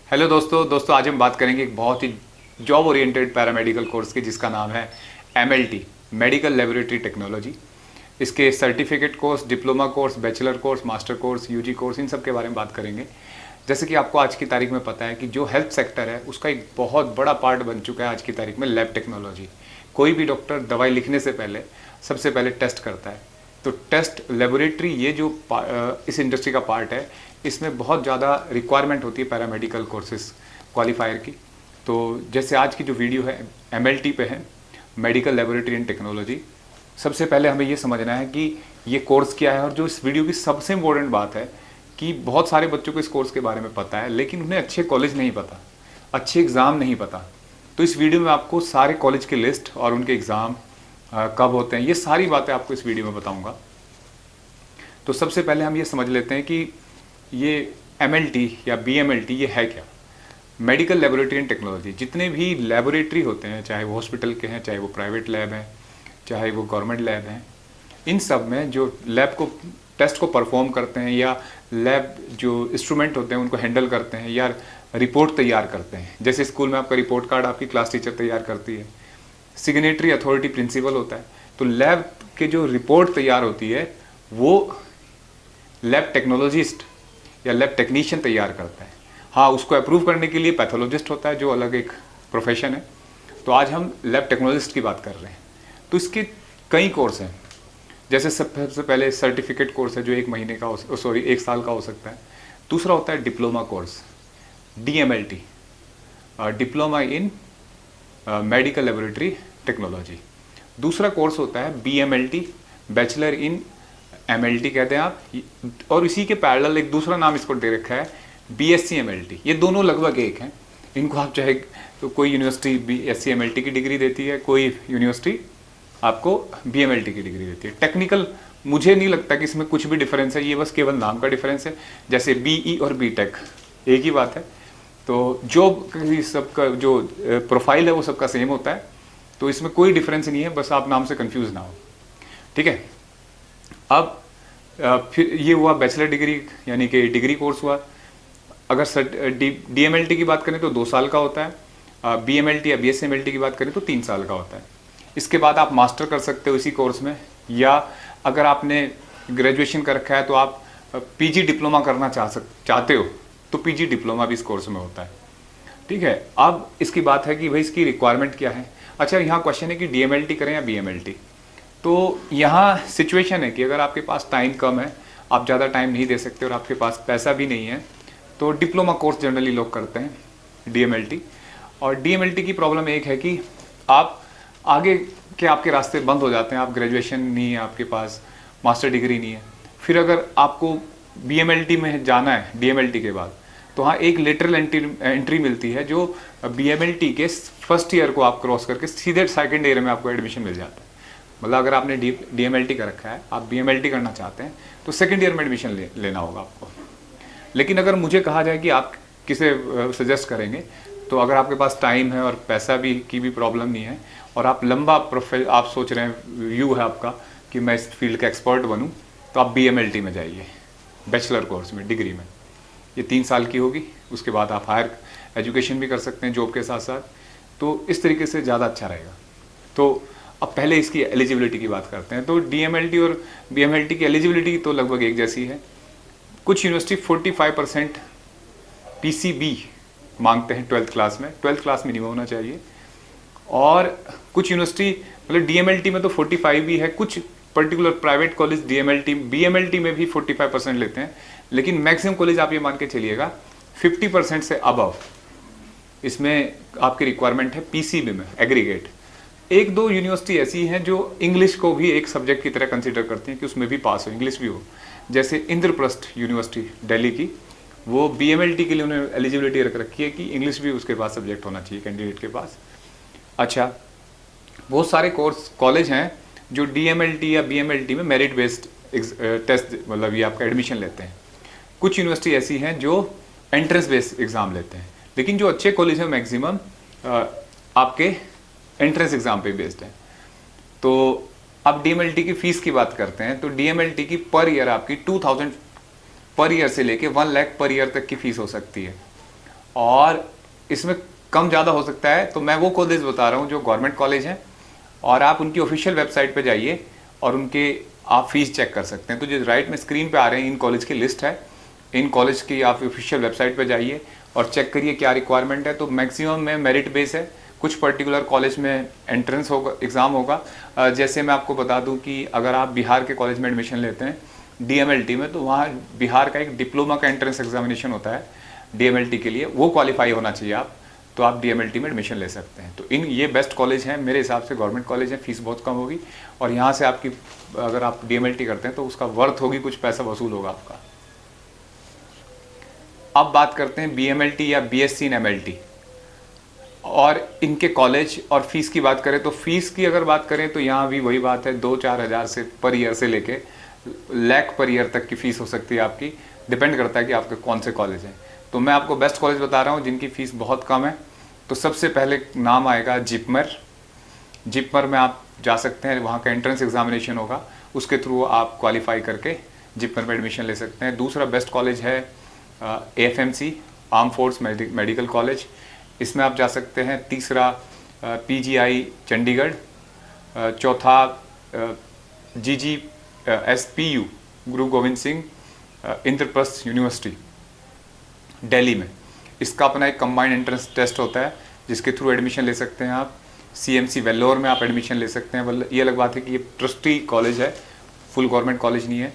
Hello दोस्तों आज हम बात करेंगे एक बहुत ही जॉब ओरिएंटेड पैरामेडिकल कोर्स की जिसका नाम है एमएलटी, मेडिकल लेबोरेटरी टेक्नोलॉजी। इसके certificate course, diploma course, bachelor course, master course, UG course, इन सब के बारे में बात करेंगे। जैसे कि आपको आज की तारीख में पता है कि जो हेल्थ सेक्टर है उसका एक बहुत बड़ा पार्ट बन चुका है आज की तारीख में लैब टेक्नोलॉजी। कोई भी डॉक्टर दवाई लिखने से पहले सबसे पहले टेस्ट करता है। तो टेस्ट लेबोरेटरी ये जो इस इंडस्ट्री का पार्ट है, इसमें बहुत ज़्यादा रिक्वायरमेंट होती है पैरामेडिकल कोर्सेज क्वालिफायर की। तो जैसे आज की जो वीडियो है एमएलटी पे है, मेडिकल लेबोरेटरी एंड टेक्नोलॉजी। सबसे पहले हमें ये समझना है कि ये कोर्स क्या है, और जो इस वीडियो की सबसे इम्पोर्टेंट बात है कि बहुत सारे बच्चों को इस कोर्स के बारे में पता है लेकिन उन्हें अच्छे कॉलेज नहीं पता, अच्छे एग्ज़ाम नहीं पता। तो इस वीडियो में आपको सारे कॉलेज की लिस्ट और उनके एग्ज़ाम कब होते हैं, ये सारी बातें आपको इस वीडियो में बताऊंगा। तो सबसे पहले हम ये समझ लेते हैं कि ये एमएलटी या बीएमएलटी ये है क्या। मेडिकल लेबोरेटरी एंड टेक्नोलॉजी, जितने भी लेबोरेटरी होते हैं, चाहे वो हॉस्पिटल के हैं, चाहे वो प्राइवेट लैब हैं, चाहे वो गवर्नमेंट लैब हैं, इन सब में जो लैब को टेस्ट को परफॉर्म करते हैं या लैब जो इंस्ट्रूमेंट होते हैं उनको हैंडल करते हैं या रिपोर्ट तैयार करते हैं। जैसे स्कूल में आपका रिपोर्ट कार्ड आपकी क्लास टीचर तैयार करती है, सिग्नेटरी अथॉरिटी प्रिंसिपल होता है। तो लैब के जो रिपोर्ट तैयार होती है वो लैब टेक्नोलॉजिस्ट या लैब टेक्नीशियन तैयार करता है। हाँ, उसको अप्रूव करने के लिए पैथोलॉजिस्ट होता है जो अलग एक प्रोफेशन है। तो आज हम लैब टेक्नोलॉजिस्ट की बात कर रहे हैं। तो इसके कई कोर्स हैं। जैसे सबसे पहले सर्टिफिकेट कोर्स है जो 1 महीने का 1 साल का हो सकता है। दूसरा होता है diploma course, DMLT, diploma in medical laboratory technology. दूसरा कोर्स होता है बीएमएलटी, बैचलर इन एमएलटी कहते हैं आप, और इसी के पैरेलल एक दूसरा नाम इसको दे रखा है बीएससी एमएलटी। ये दोनों लगभग एक हैं। इनको आप चाहे तो कोई यूनिवर्सिटी बीएससी एमएलटी की डिग्री देती है, कोई यूनिवर्सिटी आपको बीएमएलटी की डिग्री देती है। टेक्निकल मुझे नहीं लगता कि इसमें कुछ भी डिफरेंस है, ये बस केवल नाम का डिफरेंस है। जैसे बीई और बीटेक एक ही बात है। तो जॉब सबका जो प्रोफाइल है वो सबका सेम होता है। तो इसमें कोई डिफरेंस नहीं है, बस आप नाम से कंफ्यूज ना हो, ठीक है। अब फिर ये हुआ बैचलर डिग्री यानी कि डिग्री कोर्स हुआ। अगर डीएमएलटी की बात करें तो 2 साल का होता है। बीएमएलटी या बीएसएमएलटी की बात करें तो 3 साल का होता है। इसके बाद आप मास्टर कर सकते हो इसी कोर्स में, या अगर आपने ग्रेजुएशन कर रखा है तो आप पीजी डिप्लोमा करना चाहते हो तो पीजी डिप्लोमा भी इस कोर्स में होता है, ठीक है। अब इसकी बात है कि भाई इसकी रिक्वायरमेंट क्या है। अच्छा, यहाँ क्वेश्चन है कि डीएमएलटी करें या बीएमएलटी। तो यहाँ सिचुएशन है कि अगर आपके पास टाइम कम है, आप ज़्यादा टाइम नहीं दे सकते और आपके पास पैसा भी नहीं है, तो डिप्लोमा कोर्स जनरली लोग करते हैं डीएमएलटी। और डीएमएलटी की प्रॉब्लम एक है कि आप आगे के आपके रास्ते बंद हो जाते हैं। आप ग्रेजुएशन नहीं है आपके पास, मास्टर डिग्री नहीं है, फिर अगर आपको बीएमएलटी में जाना है डीएमएलटी के बाद, तो हाँ एक लेटरल एंट्री मिलती है जो बीएमएलटी के फर्स्ट ईयर को आप क्रॉस करके सीधे सेकंड ईयर में आपको एडमिशन मिल जाता है। मतलब अगर आपने डीएमएलटी का रखा है, आप बीएमएलटी करना चाहते हैं तो सेकंड ईयर में एडमिशन लेना होगा आपको। लेकिन अगर मुझे कहा जाए कि आप किसे सजेस्ट करेंगे, तो अगर आपके पास टाइम है और पैसा भी की भी प्रॉब्लम नहीं है और आप लंबा आप सोच रहे हैं, व्यू है आपका कि मैं इस फील्ड का एक्सपर्ट बनूं, तो आप बीएमएलटी में जाइए, बैचलर कोर्स में, डिग्री में। ये 3 साल की होगी। उसके बाद आप हायर एजुकेशन भी कर सकते हैं जॉब के साथ साथ। तो इस तरीके से ज़्यादा अच्छा रहेगा। तो अब पहले इसकी एलिजिबिलिटी की बात करते हैं। तो डीएमएलटी और बीएमएलटी की एलिजिबिलिटी तो लगभग एक जैसी है। कुछ यूनिवर्सिटी 45% पीसीबी मांगते हैं 12th क्लास में, 12th क्लास मिनिमम होना चाहिए। और कुछ यूनिवर्सिटी मतलब डीएमएलटी में तो 45 भी है, कुछ particular private college DMLT BMLT में भी 45% लेते हैं। लेकिन मैक्सिमम कॉलेज आप ये मान के चलिएगा 50% से अबव इसमें आपकी रिक्वायरमेंट है पीसीबी में एग्रीगेट। 1-2 यूनिवर्सिटी ऐसी हैं जो इंग्लिश को भी एक सब्जेक्ट की तरह कंसिडर करती हैं कि उसमें भी पास हो, इंग्लिश भी हो। जैसे इंद्रप्रस्थ यूनिवर्सिटी दिल्ली की, वो बीएमएलटी के लिए उन्होंने एलिजिबिलिटी रख रखी है कि इंग्लिश भी उसके पास सब्जेक्ट होना चाहिए कैंडिडेट के पास। अच्छा, बहुत सारे कॉलेज हैं जो डीएमएलटी या बीएमएलटी में मेरिट बेस्ड टेस्ट मतलब ये आपका एडमिशन लेते हैं। कुछ यूनिवर्सिटी ऐसी हैं जो एंट्रेंस बेस्ड एग्ज़ाम लेते हैं। लेकिन जो अच्छे कॉलेज हैं मैक्सिमम आपके एंट्रेंस एग्ज़ाम पे बेस्ड है। तो अब डीएमएलटी की फ़ीस की बात करते हैं। तो डीएमएलटी की पर ईयर आपकी 2000 पर ईयर से लेके 1 लाख पर ईयर तक की फ़ीस हो सकती है। और इसमें कम ज़्यादा हो सकता है। तो मैं वो कॉलेज बता रहा हूँ जो गवर्नमेंट कॉलेज हैं, और आप उनकी ऑफिशियल वेबसाइट पे जाइए और उनके आप फीस चेक कर सकते हैं। तो जो राइट में स्क्रीन पे आ रहे हैं इन कॉलेज की लिस्ट है, इन कॉलेज की आप ऑफिशियल वेबसाइट पे जाइए और चेक करिए क्या रिक्वायरमेंट है। तो मैक्सिमम में मेरिट बेस है, कुछ पर्टिकुलर कॉलेज में एंट्रेंस होगा, एग्ज़ाम होगा। जैसे मैं आपको बता दूं कि अगर आप बिहार के कॉलेज में एडमिशन लेते हैं डीएमएलटी में, तो वहाँ बिहार का एक डिप्लोमा का एंट्रेंस एग्जामिनेशन होता है डीएमएलटी के लिए, वो क्वालिफाई होना चाहिए आप, तो आप डीएमएलटी में एडमिशन ले सकते हैं। तो इन ये बेस्ट कॉलेज हैं मेरे हिसाब से, गवर्नमेंट कॉलेज हैं, फीस बहुत कम होगी, और यहाँ से आपकी अगर आप डीएमएलटी करते हैं तो उसका वर्थ होगी, कुछ पैसा वसूल होगा आपका। अब बात करते हैं बीएमएलटी या बीएससी इन एमएलटी और इनके कॉलेज और फीस की बात करें। तो फीस की अगर बात करें तो यहाँ भी वही बात है, 2-4 हज़ार से पर ईयर से लेके लाख पर ईयर तक की फीस हो सकती है आपकी, डिपेंड करता है कि आपके कौन से कॉलेज हैं। तो मैं आपको बेस्ट कॉलेज बता रहा हूँ जिनकी फ़ीस बहुत कम है। तो सबसे पहले नाम आएगा जिपमर। जिपमर में आप जा सकते हैं, वहाँ का एंट्रेंस एग्जामिनेशन होगा, उसके थ्रू आप क्वालिफाई करके जिपमर में एडमिशन ले सकते हैं। दूसरा बेस्ट कॉलेज है AFMC, arm force medical college, इसमें आप जा सकते हैं। तीसरा PGI चंडीगढ़, चौथा GGSPU गुरु गोविंद सिंह इंद्रप्रस्थ यूनिवर्सिटी दिल्ली में, इसका अपना एक कंबाइंड एंट्रेंस टेस्ट होता है जिसके थ्रू एडमिशन ले सकते हैं आप। CMC वेल्लोर में आप एडमिशन ले सकते हैं। ये अलग बात है कि ये ट्रस्टी कॉलेज है, फुल गवर्नमेंट कॉलेज नहीं है,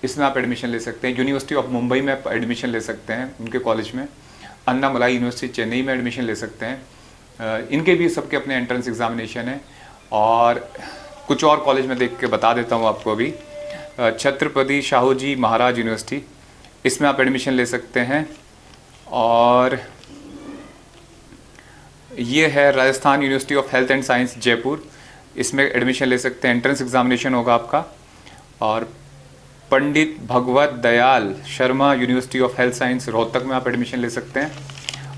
इसमें आप एडमिशन ले सकते हैं। यूनिवर्सिटी ऑफ मुंबई में आप एडमिशन ले सकते हैं उनके कॉलेज में। अन्नामलाई यूनिवर्सिटी चेन्नई में एडमिशन ले सकते हैं। इनके भी सबके अपने एंट्रेंस एग्जामिनेशन है। और कुछ और कॉलेज में देख के बता देता हूँ आपको अभी। छत्रपति शाहू जी महाराज यूनिवर्सिटी, इसमें आप एडमिशन ले सकते हैं। और ये है Rajasthan university of health and science Jaipur, इसमें एडमिशन ले सकते हैं, एंट्रेंस एग्जामिनेशन होगा आपका। और Pandit Bhagwat Dayal Sharma university of health science Rohtak में आप एडमिशन ले सकते हैं।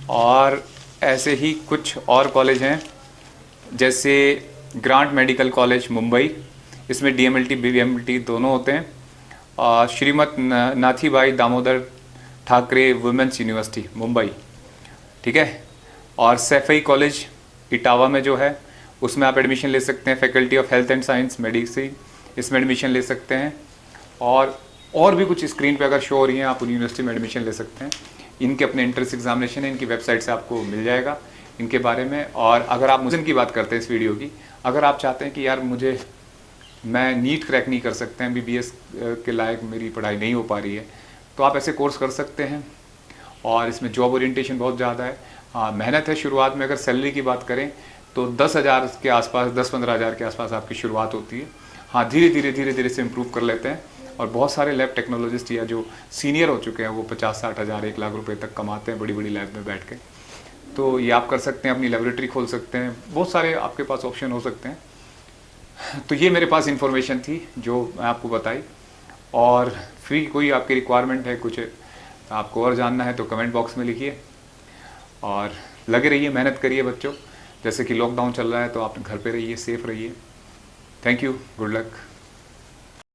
और ऐसे ही कुछ और कॉलेज हैं, जैसे ग्रांट मेडिकल कॉलेज मुंबई, इसमें DMLT BMLT दोनों होते हैं। और श्रीमत नाथीबाई दामोदर ठाकरे वुमेंस यूनिवर्सिटी मुंबई, ठीक है। और सैफई कॉलेज इटावा में जो है, उसमें आप एडमिशन ले सकते हैं। Faculty of health and science medicine, इसमें एडमिशन ले सकते हैं। और भी कुछ स्क्रीन पे अगर शो हो रही हैं, आप उन यूनिवर्सिटी में एडमिशन ले सकते हैं। इनके अपने एंट्रेंस एग्जामिनेशन है, इनकी वेबसाइट से आपको मिल जाएगा इनके बारे में। और अगर आप मुझे की बात करते हैं इस वीडियो की, अगर आप चाहते हैं कि यार मैं नीट क्रैक नहीं कर सकते हैं, BBS के लायक मेरी पढ़ाई नहीं हो पा रही है, तो आप ऐसे कोर्स कर सकते हैं। और इसमें जॉब ओरिएंटेशन बहुत ज़्यादा है। हाँ, मेहनत है शुरुआत में। अगर सैलरी की बात करें तो 10,000 के आसपास, 10-15 हज़ार के आसपास आपकी शुरुआत होती है। हाँ, धीरे धीरे से इम्प्रूव कर लेते हैं। और बहुत सारे लैब टेक्नोलॉजिस्ट या जो सीनियर हो चुके हैं वो 50-60 हज़ार 1 लाख रुपए तक कमाते हैं बड़ी लैब में बैठ के। तो ये आप कर सकते हैं, अपनी लेबोरेटरी खोल सकते हैं, बहुत सारे आपके पास ऑप्शन हो सकते हैं। तो ये मेरे पास इन्फॉर्मेशन थी जो मैं आपको बताई। और फ्री कोई आपकी रिक्वायरमेंट है, कुछ आपको और जानना है तो कमेंट बॉक्स में लिखिए। और लगे रहिए, मेहनत करिए बच्चों। जैसे कि लॉकडाउन चल रहा है तो आप घर पे रहिए, सेफ रहिए। Thank you, good luck.